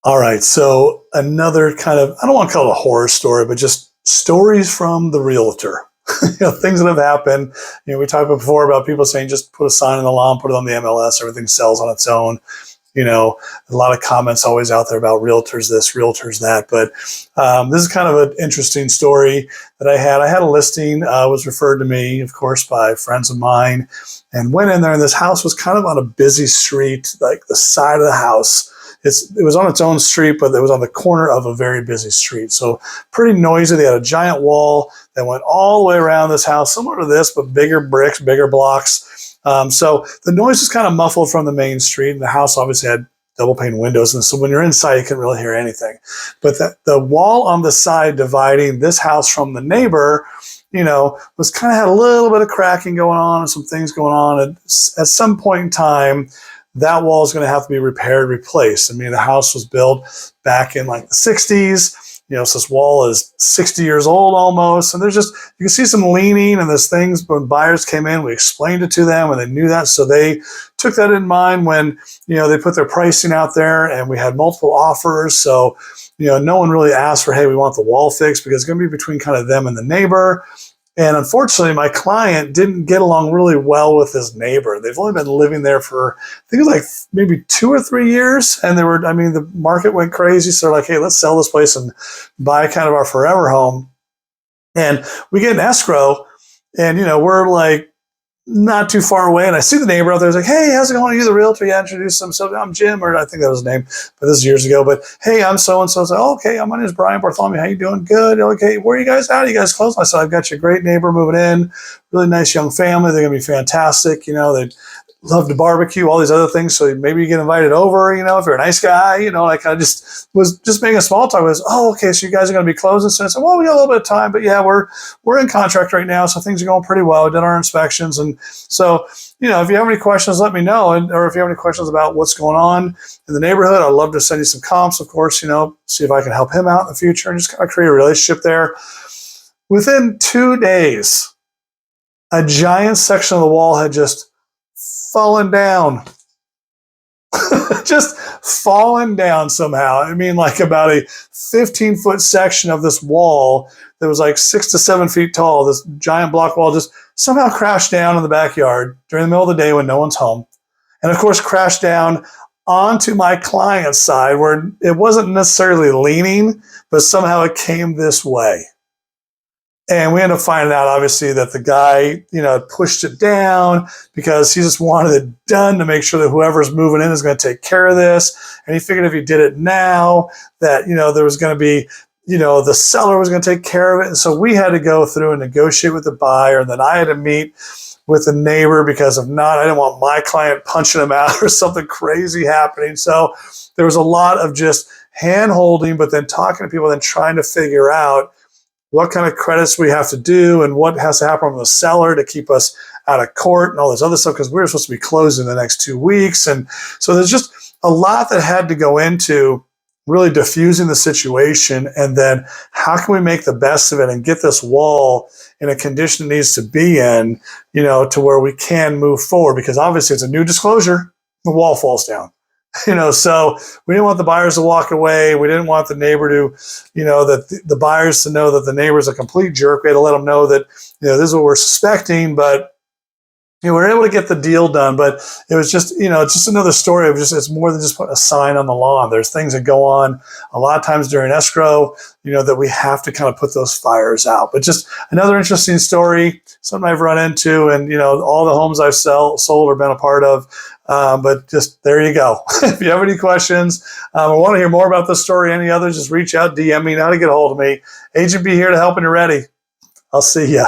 All right. So another kind of, I don't want to call it a horror story, but just stories from the realtor. Things that have happened. We talked before about people saying just put a sign in the lawn, put it on the MLS, everything sells on its own. A lot of comments always out there about realtors this, realtors that. But this is kind of an interesting story that I had. I had a listing, was referred to me, of course, by friends of mine, and went in there. And this house was kind of on a busy street, like the side of the house. It was on its own street, but it was on the corner of a very busy street. So pretty noisy. They had a giant wall that went all the way around this house, similar to this, but bigger bricks, bigger blocks. So the noise was kind of muffled from the main street, and the house obviously had double pane windows. And so when you're inside, you couldn't really hear anything. But the wall on the side dividing this house from the neighbor, was kind of had a little bit of cracking going on and some things going on. And at some point in time, that wall is going to have to be repaired, replaced. I mean, the house was built back in like the 60s. So this wall is 60 years old almost. And you can see some leaning and there's things. When buyers came in, we explained it to them and they knew that. So they took that in mind when, they put their pricing out there, and we had multiple offers. So, no one really asked for, hey, we want the wall fixed, because it's going to be between kind of them and the neighbor. And unfortunately, my client didn't get along really well with his neighbor. They've only been living there for, I think it was like maybe 2 or 3 years. And the market went crazy. So they're like, hey, let's sell this place and buy kind of our forever home. And we get an escrow, and, we're like not too far away. And I see the neighbor out there. He's like, hey, how's it going? Are you the realtor? Yeah, introduce him. So I'm Jim, or I think that was his name, but this is years ago. But hey, I'm so-and-so. I was like, oh, okay, my name is Brian Bartholomew. How you doing? Good. Okay, where are you guys at? Are you guys close? I said, I've got you a great neighbor moving in, really nice young family. They're going to be fantastic. They love to barbecue, all these other things. So maybe you get invited over, if you're a nice guy, I kind of was making a small talk. I was, oh, okay, so you guys are going to be closing. So I said, well, we got a little bit of time, but yeah, we're in contract right now. So things are going pretty well. We did our inspections. And so, if you have any questions, let me know. Or if you have any questions about what's going on in the neighborhood, I'd love to send you some comps, of course, see if I can help him out in the future and just kind of create a relationship there. Within 2 days, a giant section of the wall had just fallen down. Just fallen down somehow. I mean, like about a 15-foot section of this wall that was like 6 to 7 feet tall, this giant block wall just somehow crashed down in the backyard during the middle of the day when no one's home. And of course, crashed down onto my client's side, where it wasn't necessarily leaning, but somehow it came this way. And we ended up finding out, obviously, that the guy, pushed it down because he just wanted it done to make sure that whoever's moving in is going to take care of this. And he figured if he did it now, that, there was going to be, the seller was going to take care of it. And so we had to go through and negotiate with the buyer. And then I had to meet with the neighbor, because if not, I didn't want my client punching him out or something crazy happening. So there was a lot of just hand holding, but then talking to people, then trying to figure out what kind of credits we have to do and what has to happen with the seller to keep us out of court and all this other stuff, because we were supposed to be closed in the next 2 weeks. And so there's just a lot that had to go into really diffusing the situation. And then how can we make the best of it and get this wall in a condition it needs to be in, to where we can move forward, because obviously it's a new disclosure, the wall falls down. So we didn't want the buyers to walk away. We didn't want the neighbor to, that the buyers to know that the neighbor's a complete jerk. We had to let them know that, this is what we're suspecting, but, we were able to get the deal done. But it was just, just another story of it's more than just putting a sign on the lawn. There's things that go on a lot of times during escrow, that we have to kind of put those fires out. But just another interesting story, something I've run into, and, all the homes I've sold or been a part of. But just there you go. If you have any questions, or want to hear more about this story, any others, just reach out, DM me, know how to get a hold of me. Agent B here to help when you're ready. I'll see ya.